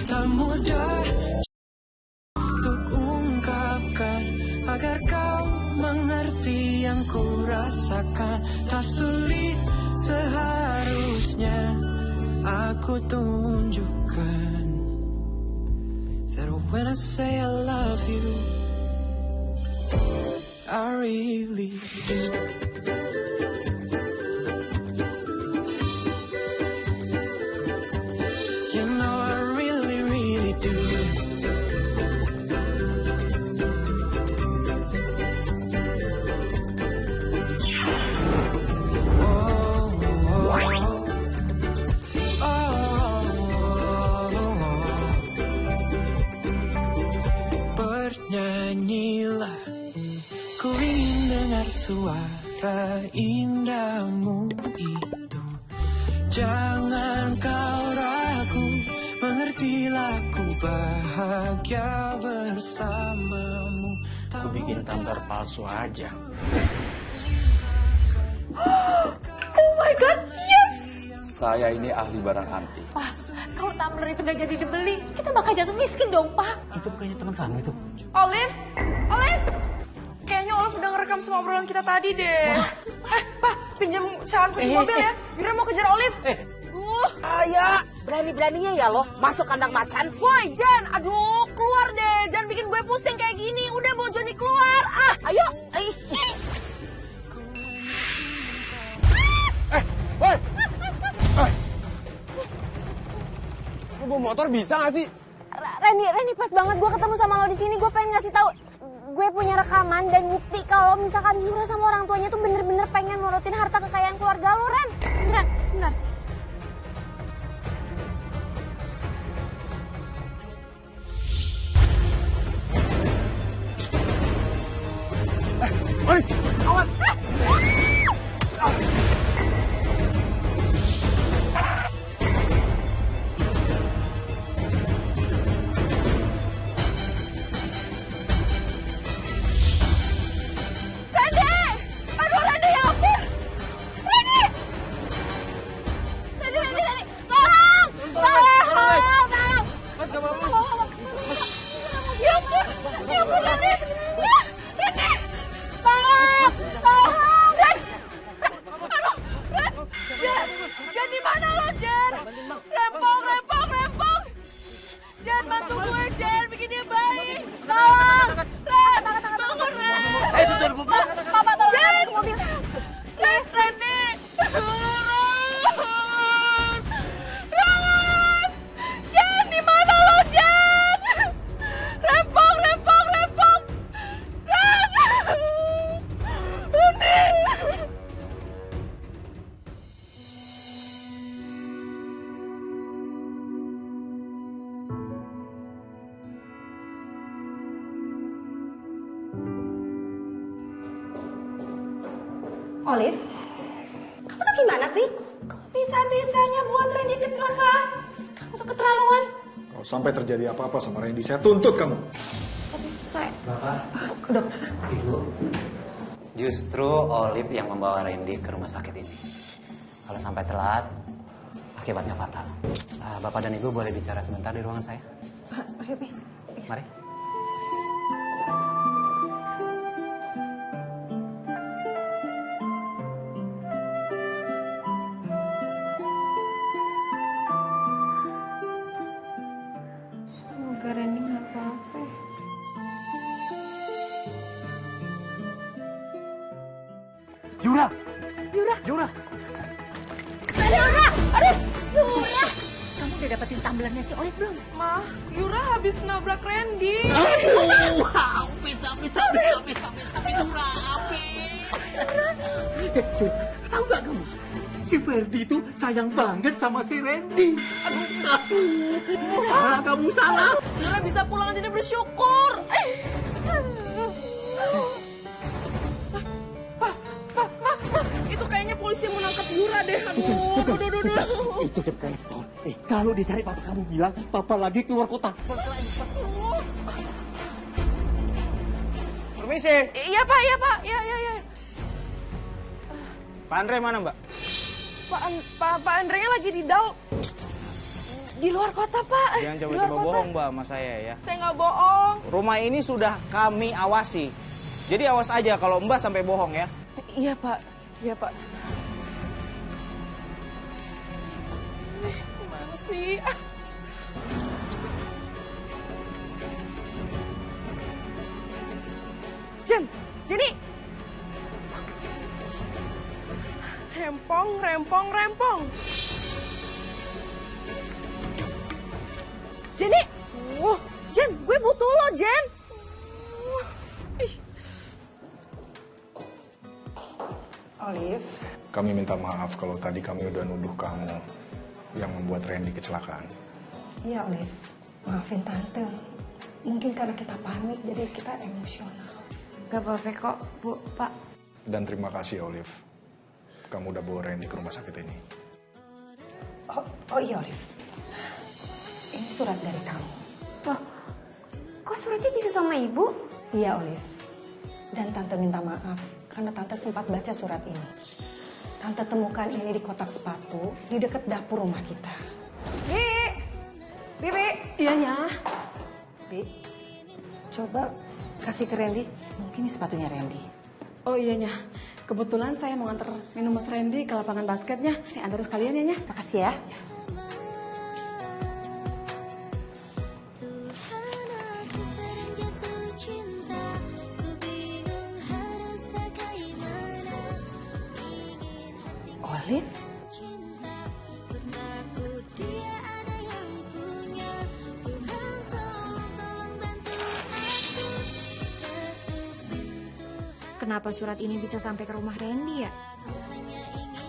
Tak mudah untuk ungkapkan agar kau mengerti yang ku rasakan. Tak sulit seharusnya aku tunjukkan that when I say I love you, I really do. You know I really, really do. Bernyanyilah, ku ingin dengar suara indahmu itu. Jangan kau ragu, mengertilah ku bahagia bersamamu. Aku bikin tampar palsu aja. Oh my god, yes! Saya ini ahli barang antik. Pak, kalau tumbler itu gak jadi dibeli, kita bakal jatuh miskin dong, Pak. Itu bukannya teman kamu itu? Olive, Olive, kayaknya Olive udah ngerekam semua obrolan kita tadi deh. Pak, pinjam sewan kunci mobil ya. Yura mau kejar Olive. Ayah, berani-beraninya ya lo masuk kandang macan. Woi, Jan, aduh, keluar deh. Jangan bikin gue pusing kayak gini. Udah bawa Johnny keluar. Ayo. Woi! Lu bawa motor bisa gak sih? Reni, pas banget gue ketemu sama lo di sini. Gue pengen ngasih tahu, gue punya rekaman dan bukti kalau misalkan Yura sama orang tuanya tuh bener-bener pengen morotin harta kekayaan keluarga lo, Ren. Beneran, sebentar. Awas! Jan, di mana lo, Jan? Rempong. Jan, bantu gue, Jan. Bikin dia baik. Tolong. Ren, bangun, Ren. Papa, tolong. Jan, Mobil. Reni. Jan, di mana lo, Jan? Rempong. Ren. Reni. Olive, kamu tuh gimana sih? Kok bisa-bisanya buat Randy kecelakaan? Kamu tuh keterlaluan. Kalau sampai terjadi apa-apa sama Randy, saya tuntut kamu. Tapi saya... Bapak, dokter. Ibu. Justru Olive yang membawa Randy ke rumah sakit ini. Kalau sampai telat, akibatnya fatal. Bapak dan Ibu boleh bicara sebentar di ruangan saya? Ayo, Pi. Mari. Semoga Randy gak apa-apa. Yura! Yura! Aduh! Yura! Kamu udah dapetin tumblernya si Olive belum? Ma, Yura habis nabrak Randy. Bisa. Tahu gak kamu? Si Ferdi itu sayang banget sama si Randy. Aduh, salah kamu salah. Yura bisa pulang aja dia bersyukur. Pa, itu kayaknya polisi yang menangkap Yura deh. Aduh. Itu dep kolektor. Kalau dicari papa kamu bilang papa lagi keluar kota. Permisi. Iya, Pak. Iya. Pak Andre mana, Mbak? Pak Andre lagi di dal. Di luar kota, Pak. Jangan Di luar coba-coba kota. bohong, Mbak, sama saya ya. Saya nggak bohong. Rumah ini sudah kami awasi. Jadi awas aja kalau Mbak sampai bohong ya. Iya, Pak. Iya, Pak. Gimana sih? Jenny! Rempong. Jenny! Jen, gue butuh lo, Jen. Olive, Kami minta maaf kalau tadi kami udah nuduh kamu yang membuat Randy kecelakaan. iya Olive, maafin Tante. Mungkin karena kita panik, jadi kita emosional. Gak apa-apa kok, Bu, Pak. Dan terima kasih Olive, kamu udah bawa Randy ke rumah sakit ini. Oh iya Olive, ini surat dari kamu. Loh, kok suratnya bisa sama Ibu? Iya Olive, dan Tante minta maaf karena Tante sempat baca surat ini. Tante temukan ini di kotak sepatu di dekat dapur rumah kita. Bibi. Iya, Nya. Bi, coba kasih ke Randy. Mungkin ini sepatunya Randy. Oh iya, Nya. Kebetulan saya mau nganter minum Mas Randy ke lapangan basketnya. Saya antar sekalian ya, Nya. Makasih ya. Olive? Kenapa surat ini bisa sampai ke rumah Randy ya?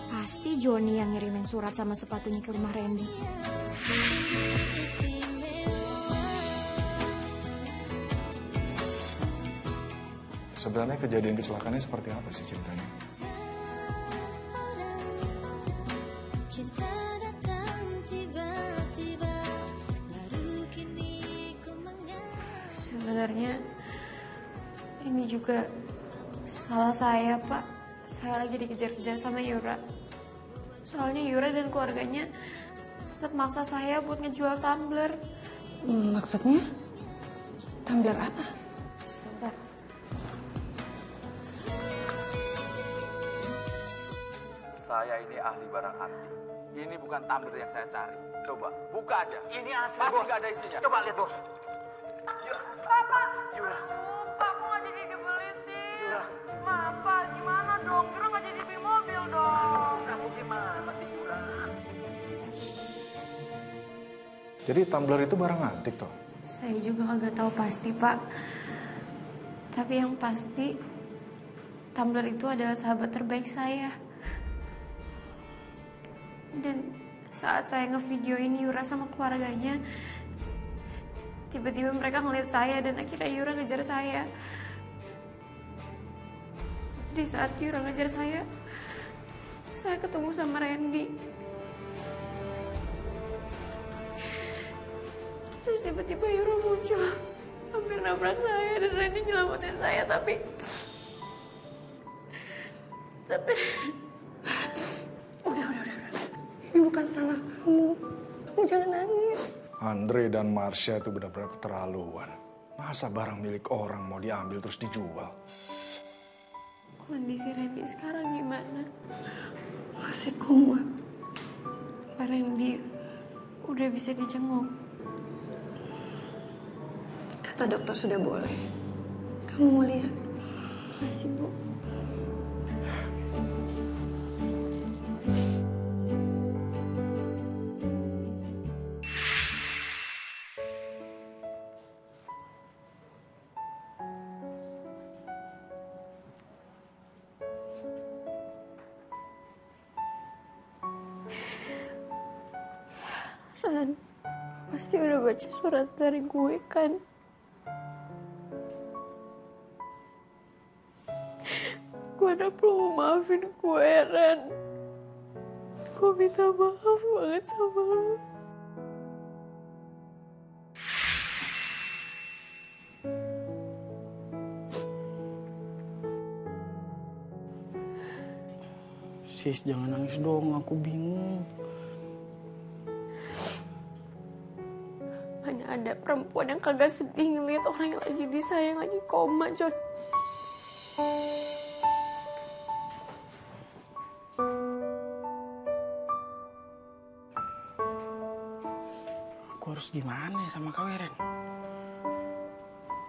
Pasti Johnny yang ngirimin surat sama sepatunya ke rumah Randy. Sebenarnya kejadian kecelakaannya seperti apa sih ceritanya? Sebenarnya ini juga salah saya, Pak. Saya lagi dikejar-kejar sama Yura. Soalnya Yura dan keluarganya tetap maksa saya buat ngejual tumbler. Maksudnya? Tumbler apa? Sebentar. Saya ini ahli barang antik. Ini bukan tumbler yang saya cari. Coba, buka aja. Ini asli, Pasti Bos. nggak ada isinya. Coba lihat, Bos. Pak, kok nggak jadi dibeli sih? Maaf, Pak. Gimana dong? Yura nggak jadi beli mobil dong. Kamu gimana sih, Yura? Jadi tumbler itu barang antik toh? Saya juga kagak tahu pasti, Pak. Tapi yang pasti tumbler itu adalah sahabat terbaik saya. Dan saat saya ngevideoin Yura sama keluarganya, tiba-tiba mereka ngeliat saya dan akhirnya Yura ngejar saya. Di saat Yura ngejar saya ketemu sama Randy. Terus tiba-tiba Yura muncul, hampir nabrak saya dan Randy nyelamatin saya, tapi Udah. Ini bukan salah kamu. Kamu jangan nangis. Andre dan Marsha itu benar-benar keterlaluan. Masa barang milik orang mau diambil terus dijual? kondisi Randy sekarang gimana? Masih koma. Pak Randy udah bisa dijenguk. Kata dokter sudah boleh. Kamu mau lihat? Makasih, Bu. Ran, pasti udah baca surat dari gue kan? Gue udah perlu maafin gue, Ran. Gue minta maaf banget sama lo. Sis, jangan nangis dong, aku bingung. ada perempuan yang kagak sedih ngeliat orang yang lagi disayang lagi koma, John. Aku harus gimana ya sama kau, Ren?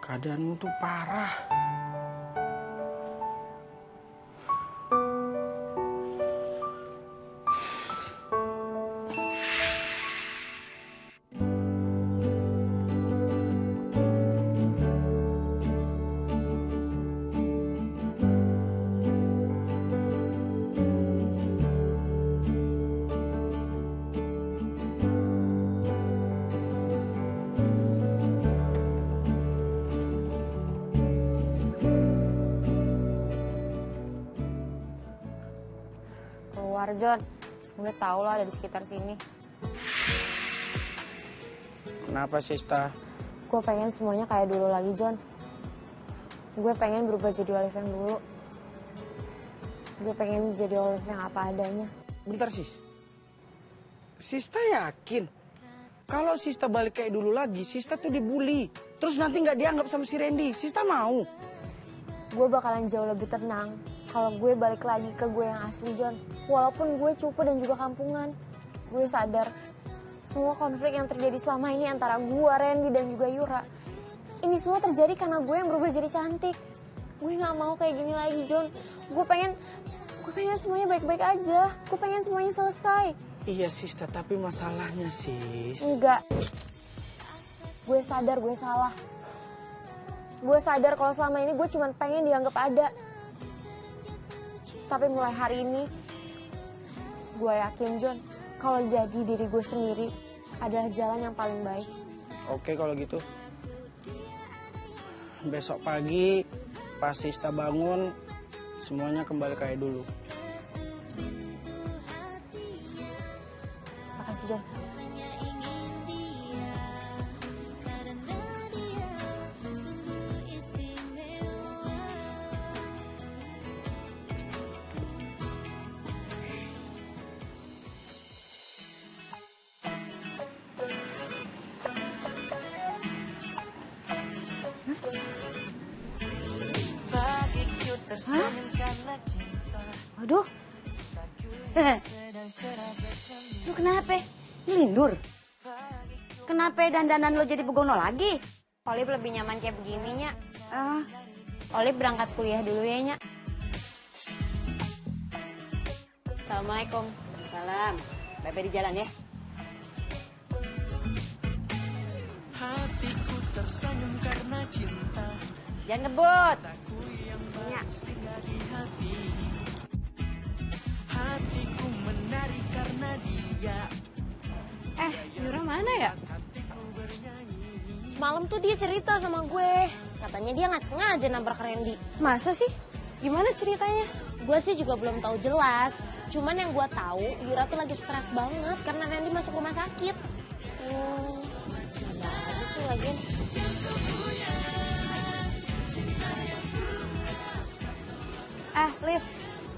Keadaanmu tuh parah. John, gue tau lah ada di sekitar sini. Kenapa, Sista? Gue pengen semuanya kayak dulu lagi, John. Gue pengen berubah jadi Olive yang dulu. Gue pengen jadi Olive yang apa adanya. Bentar, Sis. Sista yakin? Kalau Sista balik kayak dulu lagi, Sista tuh dibully. Terus nanti nggak dianggap sama si Randy. Sista mau? Gue bakalan jauh lebih tenang kalau gue balik lagi ke gue yang asli, John. Walaupun gue cupu dan juga kampungan, gue sadar semua konflik yang terjadi selama ini antara gue, Randy, dan juga Yura, ini semua terjadi karena gue yang berubah jadi cantik. Gue nggak mau kayak gini lagi, John. Gue pengen semuanya baik-baik aja. Gue pengen semuanya selesai. Iya, Sista, tapi masalahnya, Sis. Enggak. Gue sadar gue salah. Gue sadar kalau selama ini gue cuma pengen dianggap ada. Tapi mulai hari ini, gue yakin, John, kalau jadi diri gue sendiri adalah jalan yang paling baik. Oke, kalau gitu. Besok pagi, pas Sista bangun, semuanya kembali kayak dulu. Makasih, John. Aduh. Lu kenapa? Lindur. Kenapa dandanan lo jadi begono lagi? Olive lebih nyaman kayak begininya. Olive berangkat kuliah dulu ya, Nya. Assalamualaikum. Salam. Bye-bye di jalan ya. Hatiku tersenyum karena cinta. Jangan ngebut. Nya. Hatiku menari karena dia. Yura mana ya? Semalam tuh dia cerita sama gue. Katanya dia nggak sengaja nabrak Randy. Masa sih? Gimana ceritanya? Gue sih juga belum tahu jelas. Cuman yang gue tahu, Yura tuh lagi stres banget karena Randy masuk rumah sakit. Ada aja sih lagian. Liv,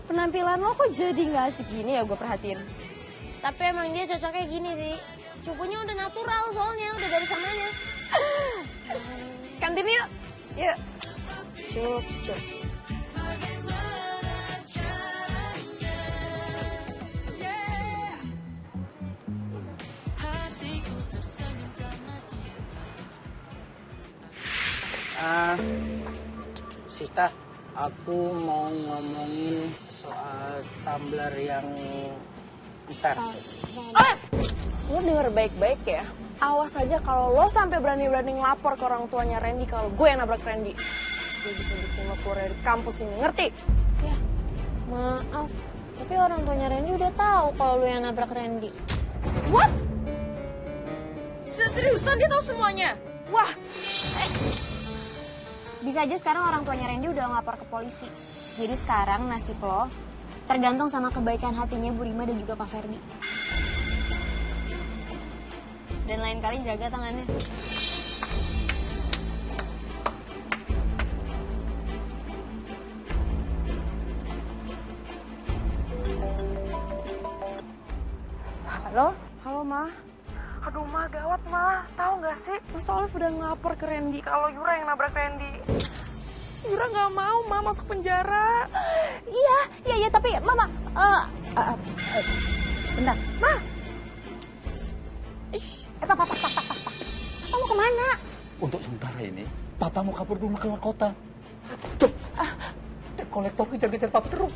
penampilan lo kok jadi nggak asik gini ya, gue perhatiin. Tapi emang dia cocoknya gini sih. Cukunya udah natural soalnya, udah dari sananya. Kantin yuk. Yuk. Cup. Sista, aku mau ngomongin soal tumbler yang ntar. Olive, lo denger baik-baik ya. Awas aja kalau lo sampai berani-berani ngelapor ke orang tuanya Randy kalau gue yang nabrak Randy. Gue bisa bikin lo keluar dari kampus ini, ngerti? Ya, maaf. Tapi orang tuanya Randy udah tahu kalau lo yang nabrak Randy. What? Seriusan dia tahu semuanya? Wah. Bisa aja sekarang orang tuanya Randy udah ngelapor ke polisi. Jadi sekarang nasib lo tergantung sama kebaikan hatinya Bu Rima dan juga Pak Ferdi. Dan lain kali jaga tangannya. Halo? Halo, Ma. Aduh mah gawat mah, tahu nggak sih? Masa Olive udah ngelapor ke Randy kalau Yura yang nabrak Randy. Yura nggak mau mah masuk penjara. Iya, tapi Mama, bentar. Mah, Papa mau kemana? Untuk sementara ini, Papa mau kabur dulu keluar kota. Tuh, debt kolektor kejar-kejar Papa terus.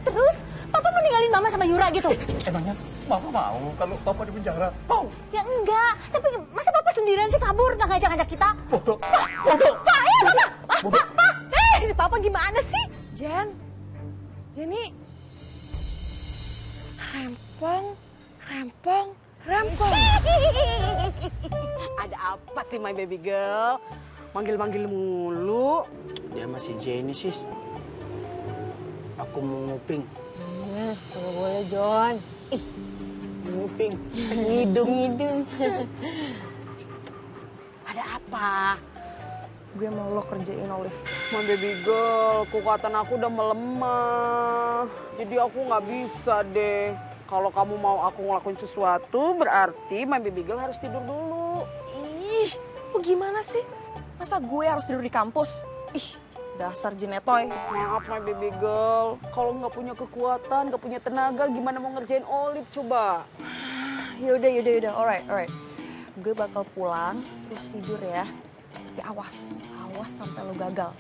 Terus, Papa mau ninggalin Mama sama Yura gitu? Emangnya Mama mau kalau Papa di penjara? Mau? Ya enggak, tapi masa Papa sendirian sih kabur, nggak ngajak-ngajak kita? Bodoh. Pak, ya Papa! Pak! Papa gimana sih? Jen ini rempong. Ada apa sih my baby girl? Manggil-manggil mulu. Dia masih Jenny sis. Aku mau nguping. Kalau boleh John. Nguping. Ngidung. Ada apa? Gue mau lo kerjain Olive. My baby girl, kekuatan aku udah melemah. Jadi aku nggak bisa deh. Kalau kamu mau aku ngelakuin sesuatu, berarti my baby girl harus tidur dulu. Ih, lo gimana sih? Masa gue harus tidur di kampus? Ih, dasar jinetoy. Maaf my baby girl, kalau nggak punya kekuatan, nggak punya tenaga, gimana mau ngerjain Olive coba? Yaudah, alright. Gue bakal pulang, terus tidur ya. Tapi awas sampai lo gagal.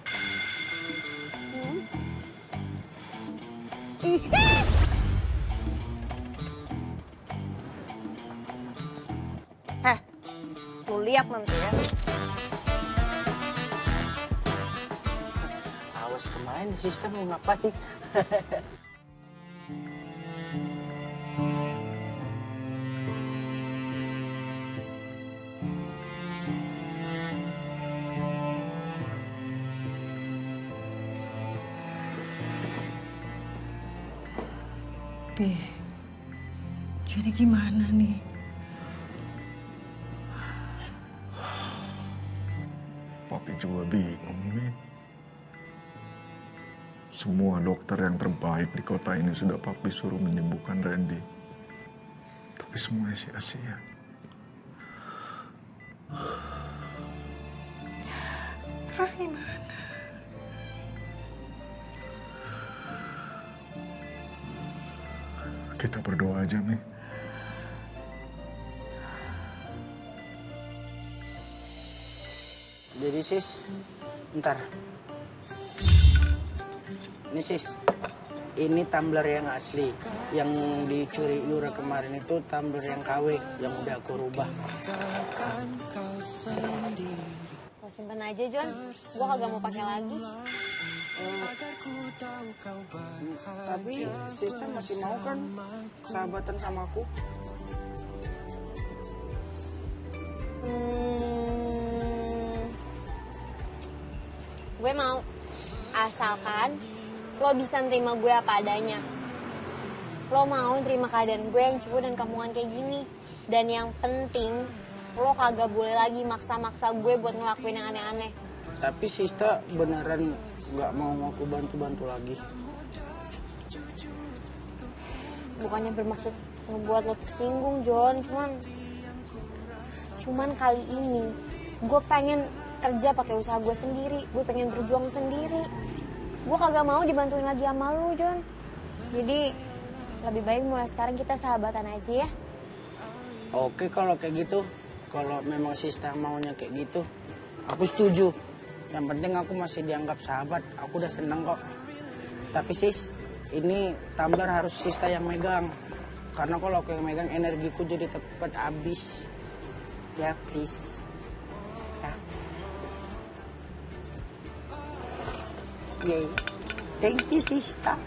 Lo lihat nanti ya. Awas kemana sistem mau ngapain? Jadi gimana nih? Papi juga bingung nih. Semua dokter yang terbaik di kota ini sudah Papi suruh menyembuhkan Randy. Tapi semuanya sia-sia. Terus gimana? Kita berdoa aja, Mi. Jadi sis, bentar. Ini sis, ini tumbler yang asli. Yang dicuri Yura kemarin itu tumbler yang KW, yang udah aku rubah. Lo simpen aja John, gua kagak mau pakai lagi. Tapi sister masih mau kan sahabatan sama aku? Gue mau, asalkan lo bisa nerima gue apa adanya. Lo mau terima keadaan gue yang cupu dan kampungan kayak gini. Dan yang penting, lo kagak boleh lagi maksa-maksa gue buat ngelakuin yang aneh-aneh. Tapi Sista beneran nggak mau aku bantu-bantu lagi. Bukannya bermaksud ngebuat lo tersinggung, John. Cuman kali ini gue pengen kerja pakai usaha gue sendiri. Gue pengen berjuang sendiri. Gue kagak mau dibantuin lagi sama lo, John. Jadi lebih baik mulai sekarang kita sahabatan aja ya. Oke kalau kayak gitu. Kalau memang Sista maunya kayak gitu, aku setuju. Yang penting aku masih dianggap sahabat. Aku udah seneng kok. Tapi sis, ini tumbler harus Sista yang megang. Karena kalau aku yang megang, energiku jadi cepat habis. Ya, please. Ya. Yay. Thank you, Sista.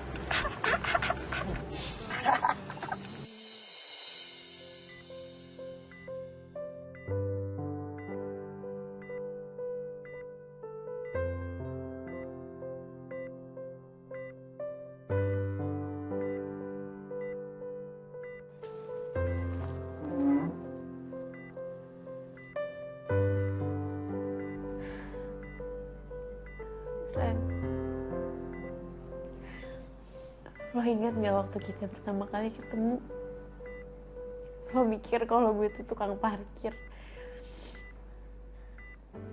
Lo ingat gak waktu kita pertama kali ketemu? lo mikir kalau gue itu tukang parkir.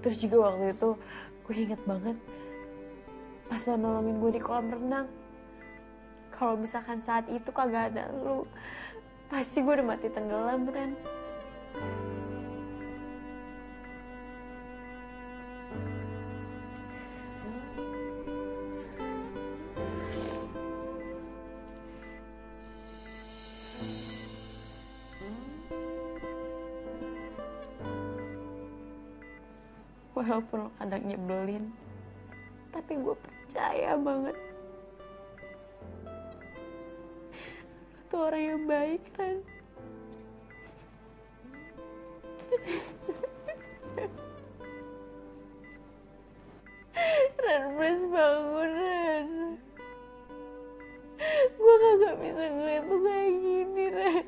Terus juga waktu itu gue inget banget pas lo nolongin gue di kolam renang. Kalau misalkan saat itu kagak ada lo, pasti gue udah mati tenggelam, Ren. Walaupun lo kadang nyebelin, tapi gue percaya banget lo tuh orang yang baik, Ren. Ren, please bangun, Ren. Gue kagak bisa ngeliat tuh kayak gini, Ren.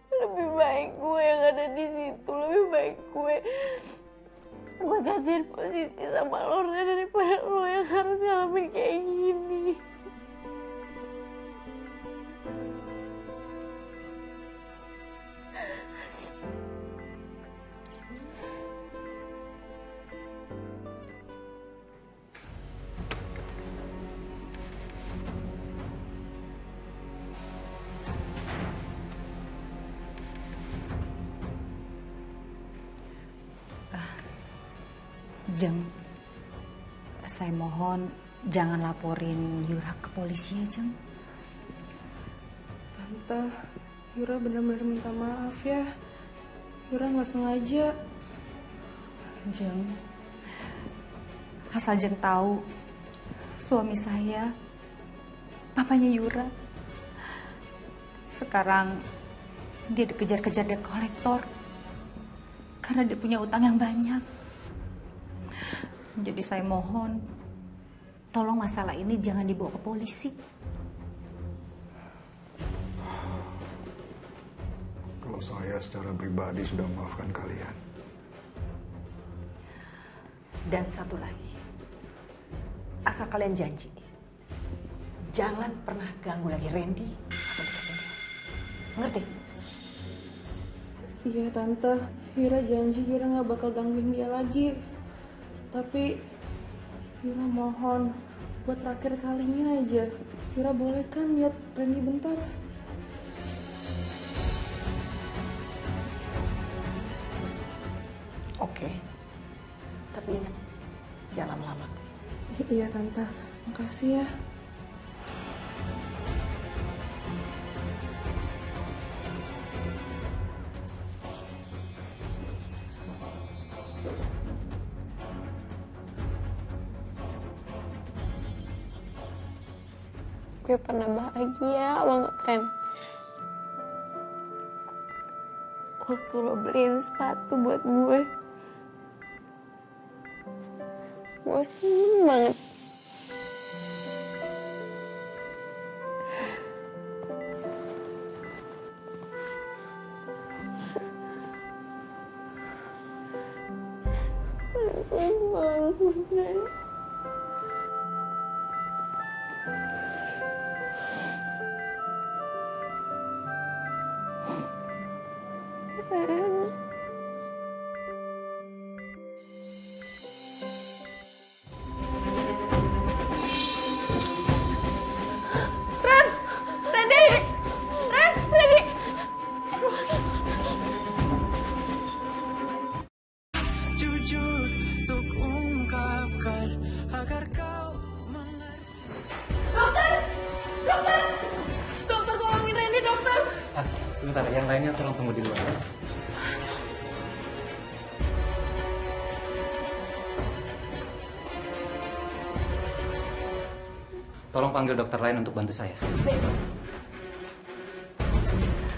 Lebih baik gue yang ada di situ, lebih baik gue gantiin posisi sama lo, Ren, daripada lo yang harus ngalamin kayak gini. Jeng, saya mohon jangan laporin Yura ke polisi ya, Jeng. Tante, Yura benar-benar minta maaf ya. Yura nggak sengaja. Jeng, asal Jeng tahu, suami saya, papanya Yura, sekarang dia dikejar-kejar debt kolektor karena dia punya utang yang banyak. Jadi saya mohon, tolong masalah ini jangan dibawa ke polisi. Kalau saya secara pribadi sudah memaafkan kalian. Dan satu lagi, asal kalian janji, jangan pernah ganggu lagi Randy atau deketin dia. Ngerti? Iya Tante, Yura janji Yura nggak bakal gangguin dia lagi. Tapi Yura mohon, buat terakhir kalinya aja, Yura boleh kan lihat Randy bentar? Oke. Tapi ingat, jangan lama-lama. Iya Tante, makasih ya. Gue pernah bahagia banget, Ren. Waktu lo beliin sepatu buat gue. Gue seneng banget. Seneng banget, Ren. Jujur untuk ungkapkan agar kau mengerti. Dokter tolongin Randy, dokter. Sebentar, yang lainnya tolong tunggu di luar. Tolong panggil dokter lain untuk bantu saya.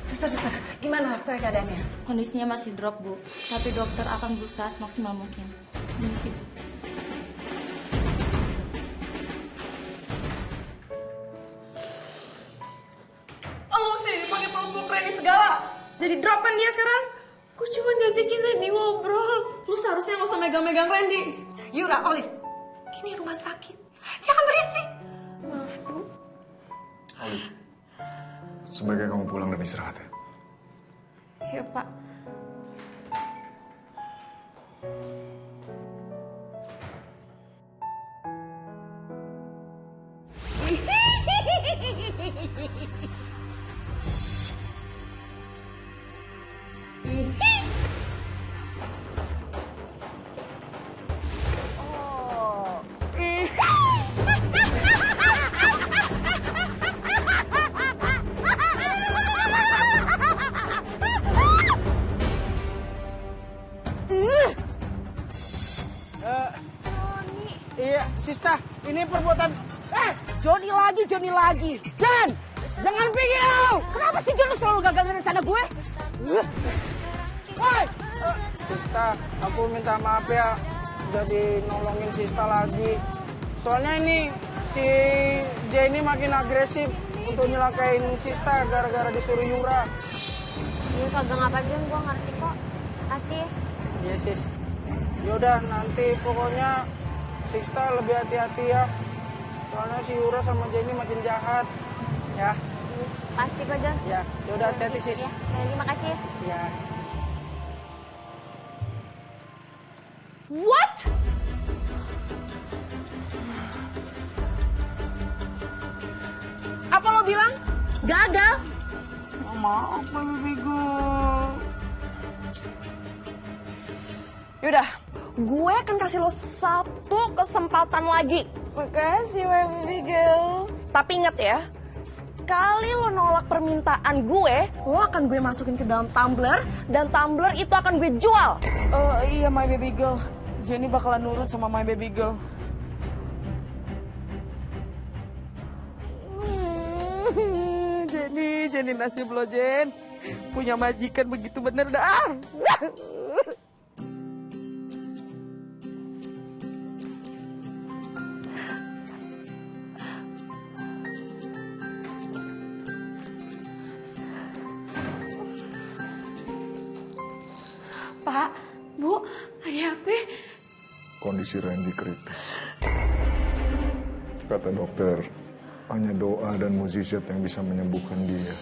Suster, gimana saya keadaannya? Kondisinya masih drop, Bu. Tapi dokter akan berusaha semaksimal mungkin. Permisi, Bu. Lo sih pakai peluk Randy segala. Jadi drop kan dia sekarang? Gue cuma ngajakin Randy ngobrol. Lu seharusnya gak usah megang-megang Randy. Yura, Olive, ini rumah sakit. Jangan berisik. Maaf, Bu. Olive, sebaiknya kamu pulang dan istirahat ya. Ya Pak. Iya, Sista, ini perbuatan... Johnny lagi. Jan, jangan pikir. Kenapa sih John selalu gagal rencana gue? Woi, Sista, aku minta maaf ya, udah dinolongin Sista lagi. Soalnya ini si Jenny makin agresif untuk nyelakain Sista gara-gara disuruh Yura. Ini kagak ngapa John, gue ngerti kok. Makasih. Iya sis. Yaudah nanti pokoknya Sista lebih hati-hati ya. Soalnya si Yura sama Jenny makin jahat. Ya. Pasti kok John. Ya, yaudah hati-hati sis. Ya, terima kasih. Ya. What? Apa lo bilang? Gagal? Maaf, baby girl. Yaudah, gue akan kasih lo satu kesempatan lagi. Makasih, baby girl. Tapi inget ya, sekali lo nolak permintaan gue, lo akan gue masukin ke dalam tumbler, dan tumbler itu akan gue jual. Iya, my baby girl. Jenny bakalan nurut sama my baby girl. Jenny nasib lo, Jen. Punya majikan begitu bener dah. Pak, Bu, ada apa? Kondisi Randy kritis. Kata dokter, hanya doa dan mukjizat yang bisa menyembuhkan dia.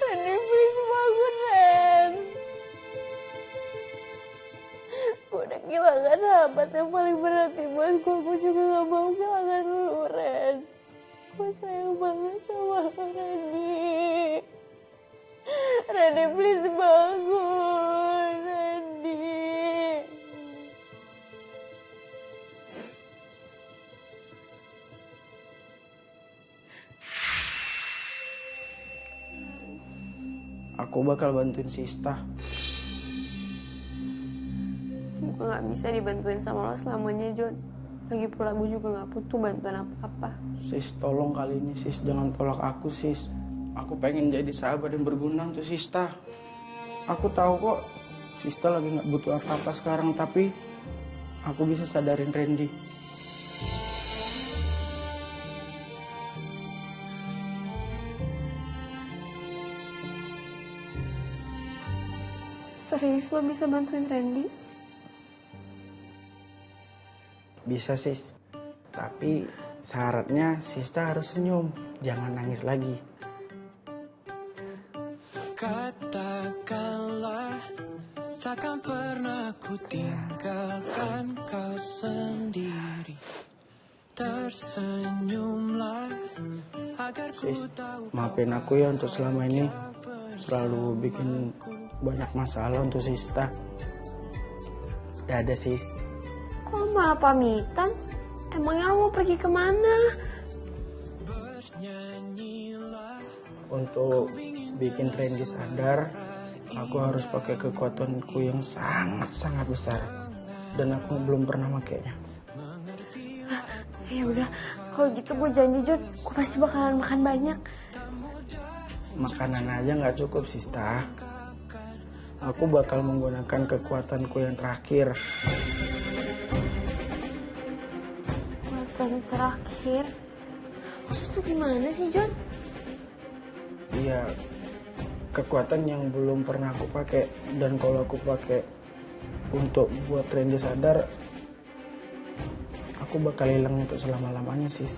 Randy please bangun, Ren. Gue udah kehilangan sahabat yang paling berarti buat gue. Gue juga gak mau kehilangan lu, Ren. Gue sayang banget sama lo, Randy. Randy please bangun, Randy. Aku bakal bantuin Sista. Gue gak bisa dibantuin sama lo selamanya, John. Lagi pula gue juga gak butuh bantuan apa-apa. Sis, tolong kali ini Sis, jangan tolak aku Sis. Aku pengen jadi sahabat yang berguna untuk Sista. Aku tahu kok Sista lagi gak butuh apa-apa sekarang, tapi aku bisa sadarin Randy. Serius lo bisa bantuin Randy? Bisa Sis, tapi syaratnya Sista harus senyum, jangan nangis lagi. Katakanlah takkan pernah ku tinggalkan kau sendiri. Tersenyumlah agar ku tahu. Maafin aku ya untuk selama ini selalu bikin banyak masalah untuk Sista. Dadah Sis. Kok malah pamitan? Emangnya lo mau pergi kemana? Untuk bikin Randy sadar, aku harus pakai kekuatanku yang sangat-sangat besar. Dan aku belum pernah makainya. Ya udah, kalau gitu gue janji, John, gue pasti bakalan makan banyak. Makanan aja nggak cukup, Sista. Aku bakal menggunakan kekuatanku yang terakhir. Kekuatan yang terakhir. Maksudnya gimana sih, John? Iya, kekuatan yang belum pernah aku pakai, dan kalau aku pakai untuk buat Randy sadar, aku bakal hilang untuk selama-lamanya, sis.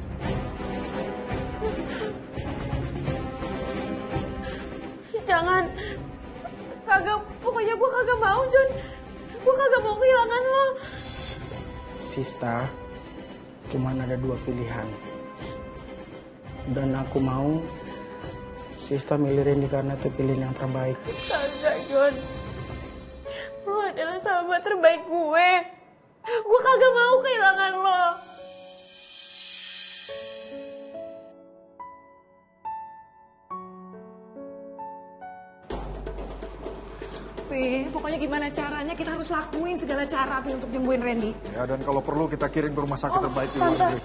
Jangan. Kagak, pokoknya gue kagak mau, John. Gue kagak mau kehilangan lo. Sista, cuman ada 2 pilihan. Dan aku mau Sista milih Randy karena itu pilihan yang terbaik. Kagak, John. Lo adalah sahabat terbaik gue. Gue kagak mau kehilangan lo. Pi, pokoknya gimana caranya kita harus lakuin segala cara Pi untuk nyembuhin Randy. Ya, dan kalau perlu kita kirim ke rumah sakit terbaik di luar Tante, negeri.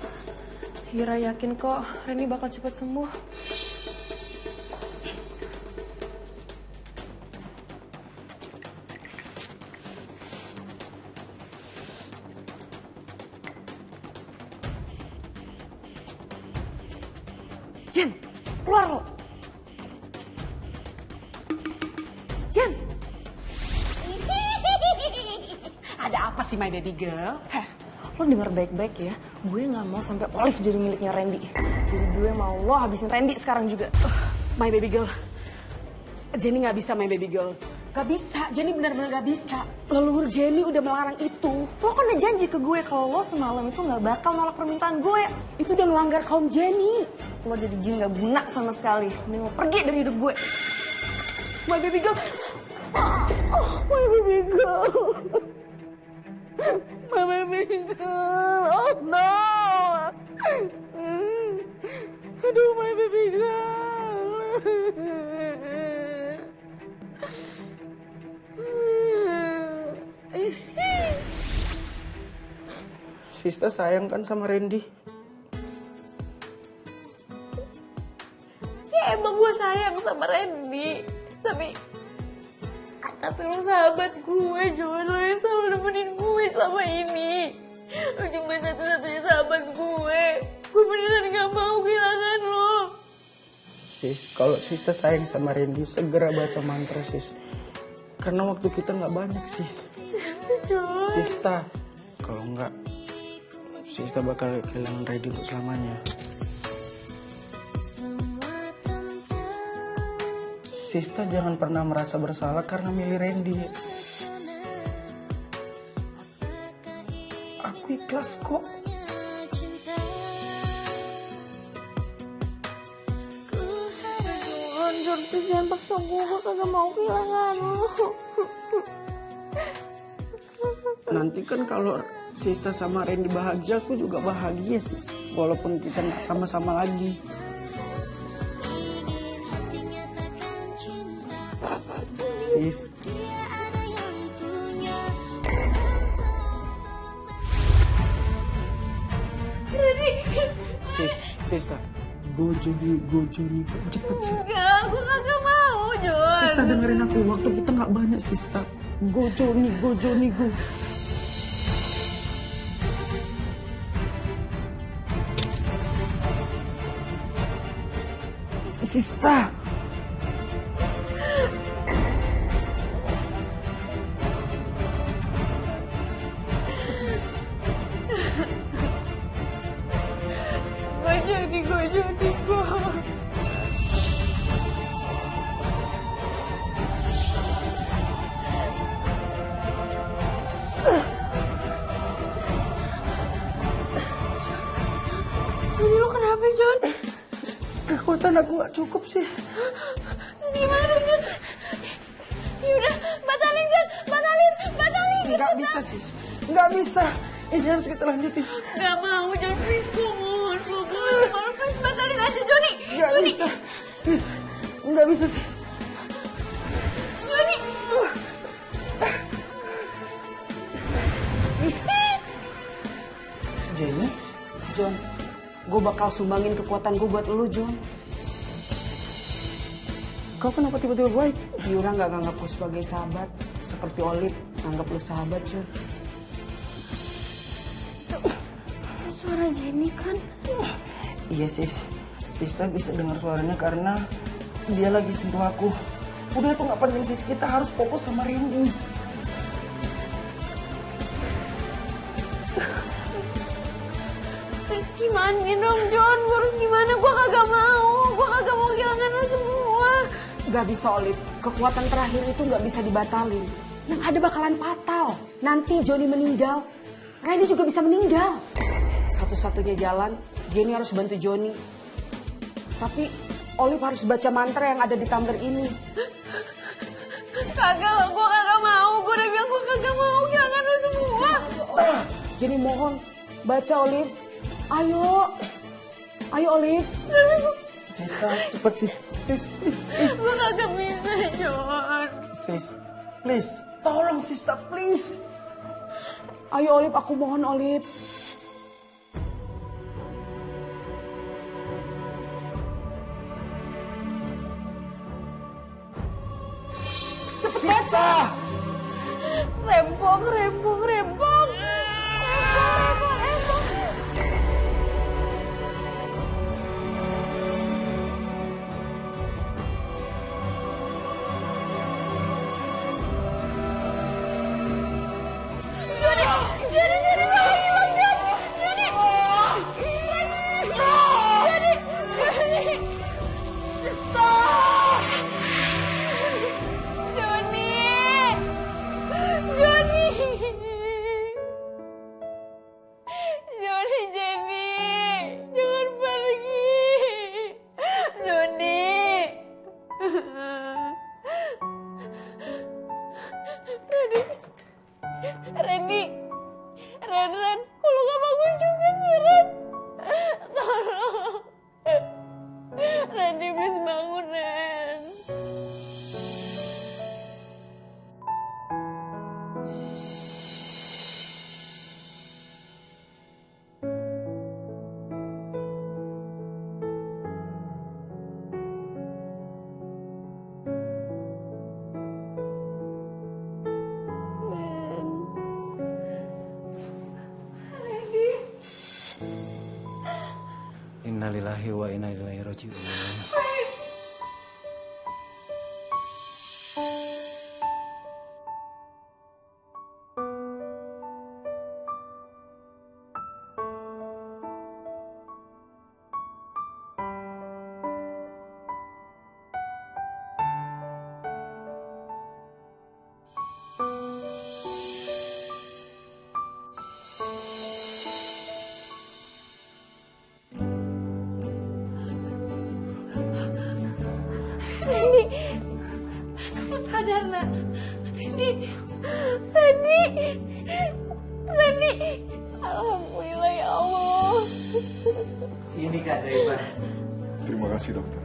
Yura yakin kok Randy bakal cepat sembuh. Jen, keluar lo. Jen. Ada apa sih my baby girl? Heh, lo denger baik-baik ya. Gue gak mau sampai Olive jadi miliknya Randy. Jadi gue mau lo habisin Randy sekarang juga. My baby girl. Jenny gak bisa my baby girl. Gak bisa, Jenny benar-benar gak bisa. Leluhur Jenny udah melarang itu. Lo kan udah janji ke gue kalau lo semalam itu gak bakal nolak permintaan gue. Itu udah melanggar kaum Jenny. Lo jadi jin gak guna sama sekali. Mending lo pergi dari hidup gue. My baby girl. My baby girl. My baby girl. Oh no. Aduh, my baby girl. Sista sayang kan sama Randy? Ya emang gue sayang sama Randy. Tapi lo sahabat gue, John. Lo yang selalu nemenin gue selama ini. Lo cuma satu-satunya sahabat gue. Gue beneran gak mau kehilangan lo. Sis, kalau Sista sayang sama Randy, segera baca mantra, sis. Karena waktu kita nggak banyak, sis. John. Sista, kalau nggak, Sista bakal kehilangan Randy untuk selamanya. Sista jangan pernah merasa bersalah karena milih Randy. Aku ikhlas kok. John, please jangan paksa gue kagak mau kehilangan lo. Nanti kan kalau Sista sama Randy bahagia, aku juga bahagia, sis. Walaupun kita nggak sama-sama lagi. Sis. Sista. Go Johnny, cepet sis. Enggak, gue kagak mau, John. Sista dengerin aku, waktu kita nggak banyak, Sista. Go Johnny, go. Sista. Gue jadi. Jadi lo kenapa, John? Kekuatan aku nggak cukup, sis. Gimana dong, John? Yaudah, batalin, John. Batalin. Nggak bisa, sis. Nggak bisa. Ini harus kita lanjutin. Gak mau, John. Please, gue mohon. Please, batalin aja, Johnny. Nggak bisa, sis. Nggak bisa, sis. Johnny. Jenny, John, gue bakal sumbangin kekuatan gue buat lo, John. Kau kenapa tiba-tiba baik? Yura nggak nganggap gue sebagai sahabat, seperti Olive nganggap lo sahabat, John. suara Jenny kan? Iya sis, Sista bisa dengar suaranya karena dia lagi sentuh aku. Udah itu nggak penting sis, kita harus fokus sama Randy. Terus gimana dong John? Gue harus gimana? Gue kagak mau kehilangan lo semua. Gak bisa Olive, kekuatan terakhir itu gak bisa dibatalin. Yang ada bakalan fatal. Nanti Johnny meninggal, Randy juga bisa meninggal. Satu-satunya jalan, Jenny harus bantu Johnny. Tapi Olive harus baca mantra yang ada di tumbler ini. Kagak lah, gue kagak mau. Gue udah bilang gue kagak mau kehilangan lo semua. Jenny mohon, baca Olive. Ayo Olive. Sista, cepet sis, please. Gue kagak bisa John. Sis, please, tolong Sista, please. Ayo Olive, aku mohon Olive. Cepet baca. Rempong. Ren, kok lu gak bangun juga sih, Ren? Tolong. Randy, please bangun, Ren. Innalillahi wa inna ilaihi raji'un. Randy, kamu sadar nak? Randy, alhamdulillah ya Allah. Ini keajaiban. Terima kasih dokter.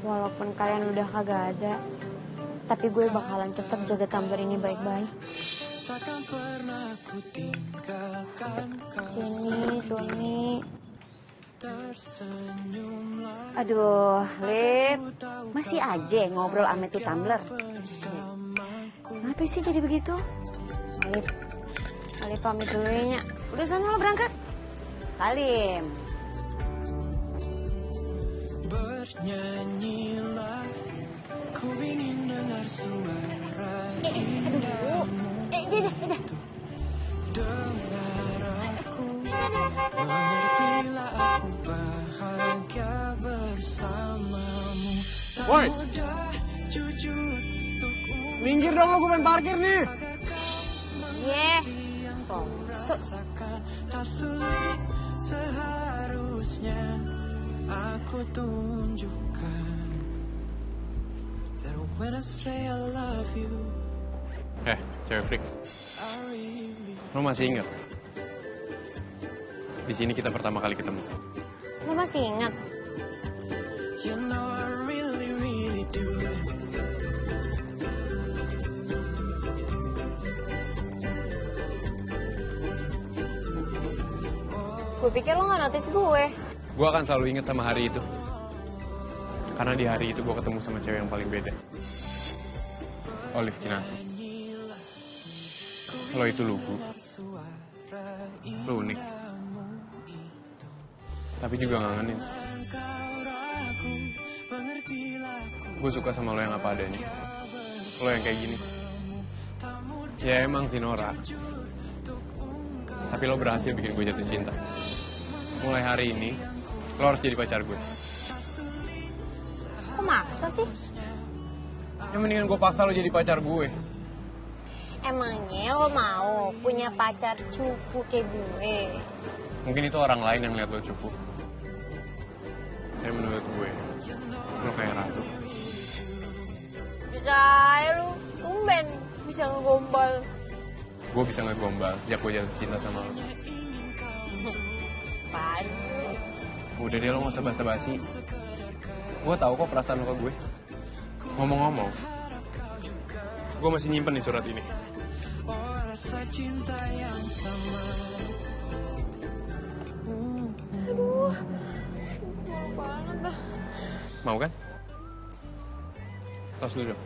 Walaupun kalian udah kagak ada, tapi gue bakalan tetap jaga tumbler ini baik-baik. Johnny. Aduh, Lip, masih aja ngobrol sama tuh tumbler. Kenapa sih jadi begitu? Alip pamit dulu ya, Nyak. Udah sana lo berangkat. Salim. Bernyanyilah, ku ingin dengar suara dengar aku, mengertilah aku bahagia bersamamu. Woi, minggir dong lo, gue main parkir nih. Tak sulit seharusnya aku tunjukkan that when I say I love you. Cewek freak. Lo masih ingat? Di sini kita pertama kali ketemu. Lo masih ingat? You know I really, really do. Gue pikir lo gak notice gue. Gue akan selalu ingat sama hari itu. Karena di hari itu gue ketemu sama cewek yang paling beda. Olive Kinasi. Lo itu lugu. Lo unik. Tapi juga ngangenin. Gue suka sama lo yang apa adanya. Lo yang kayak gini. Ya emang sih Nora. Tapi lo berhasil bikin gue jatuh cinta. Mulai hari ini, lo harus jadi pacar gue. Kok maksa sih? Ya mendingan gue paksa lo jadi pacar gue. Emangnya lo mau punya pacar cupu kayak gue? Mungkin itu orang lain yang lihat lo cupu. Tapi menurut gue, lo kayak ratu. Bisa aja lu, tumben bisa ngegombal. Gue bisa ngegombal sejak gue jatuh cinta sama lo. Apaan? Udah deh, lo gak usah basa-basi. Gue tahu kok perasaan lo ke gue. Ngomong-ngomong, gue masih nyimpen nih surat ini. Aduh, malu banget dah. Mau kan? Tos dulu dong.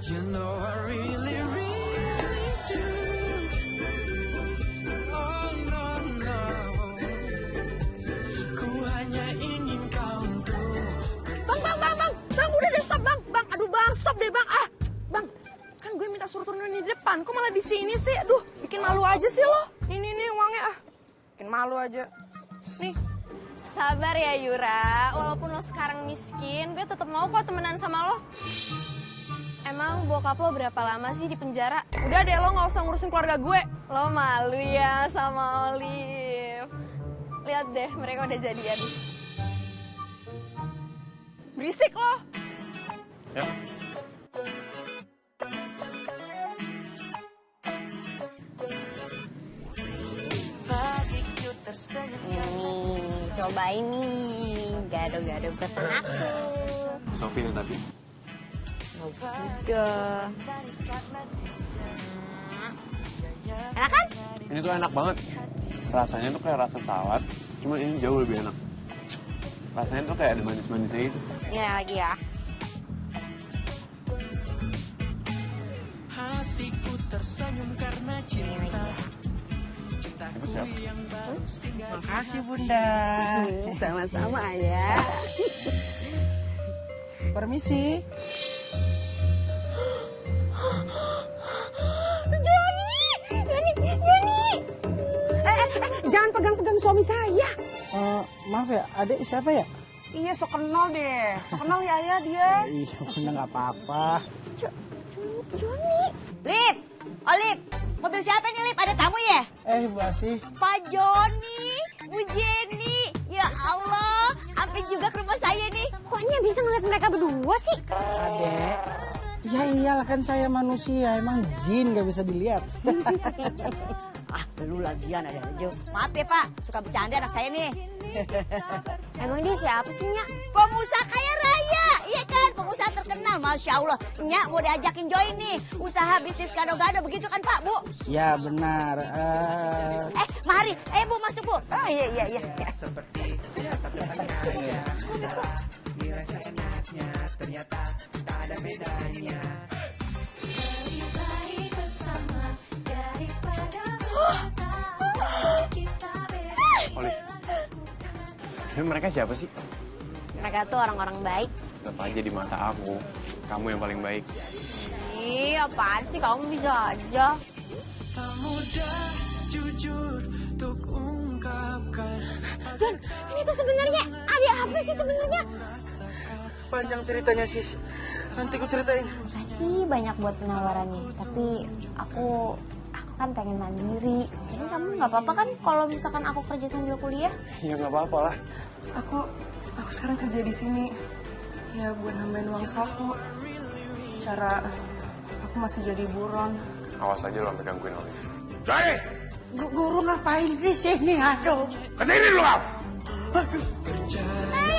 You know I really, really do. Oh no, no. Ku hanya ingin kau untuk. Bang, udah deh stop bang. Aduh bang, stop deh bang. Bang, kan gue minta suruh turunin di depan. Kok malah di sini sih? Aduh, bikin malu aja sih lo. Ini uangnya bikin malu aja. Nih. Sabar ya Yura, walaupun lo sekarang miskin, gue tetap mau kok temenan sama lo. Emang bokap lo berapa lama sih di penjara? Udah deh, lo gak usah ngurusin keluarga gue. Lo malu ya sama Olive. Lihat deh, mereka udah jadian. Berisik lo. Ya. Cobain nih, gado-gado pesan aku. Sofi nih tapi. Udah. Enak kan? Ini tuh enak banget. Rasanya tuh kayak rasa salad, cuma ini jauh lebih enak. Rasanya tuh kayak ada manis-manisnya itu. Iya lagi ya. Hatiku tersenyum karena cinta. Itu siapa? Makasih Bunda. Sama-sama ya. Permisi. Joni! Jangan pegang-pegang suami saya. Maaf ya, adik siapa ya? Iya, so kenal deh. So kenal ya ayah dia. Iya, Bunda nggak apa-apa. Joni. Lip, Olive, mobil siapa nih Lip? Ada tamu ya? Bu Asih. Pak Joni, Bu Jenny. Ya Allah, sampai juga ke rumah saya nih. Koknya bisa ngeliat mereka berdua sih? Adek. Ya iyalah kan saya manusia, emang jin gak bisa dilihat. Lu lagian ada aja. Maaf ya Pak, suka bercanda anak saya nih. Emang dia siapa sih, Nyak? Pengusaha kaya raya, iya kan? Pengusaha terkenal, Masya Allah. Nyak mau diajakin join nih, usaha bisnis gado-gado, begitu kan Pak, Bu? Ya benar. Mari, Bu masuk Bu. Oh iya. Dirasa enaknya, ternyata tak ada bedanya. Lebih baik bersama daripada kita beda. Olive, sebenarnya mereka siapa sih? Mereka tuh orang-orang baik. Tetap aja di mata aku, kamu yang paling baik. Ih, apaan sih? Kamu bisa aja. Tak mudah jujur untuk ungkapkan. Jon, ini tuh sebenarnya ada apa sih sebenarnya? Panjang ceritanya sis, nanti ku ceritain. Makasih banyak buat penawarannya, tapi aku kan pengen mandiri. Jadi kamu nggak apa-apa kan kalau misalkan aku kerja sambil kuliah? Ya nggak apa-apa lah. Aku sekarang kerja di sini ya buat nambahin uang saku. Secara aku masih jadi buron. Awas aja lo sampai gangguin Olive. Johnny! Guru ngapain di sini? Aduh. Kesini dulu kau! Aduh.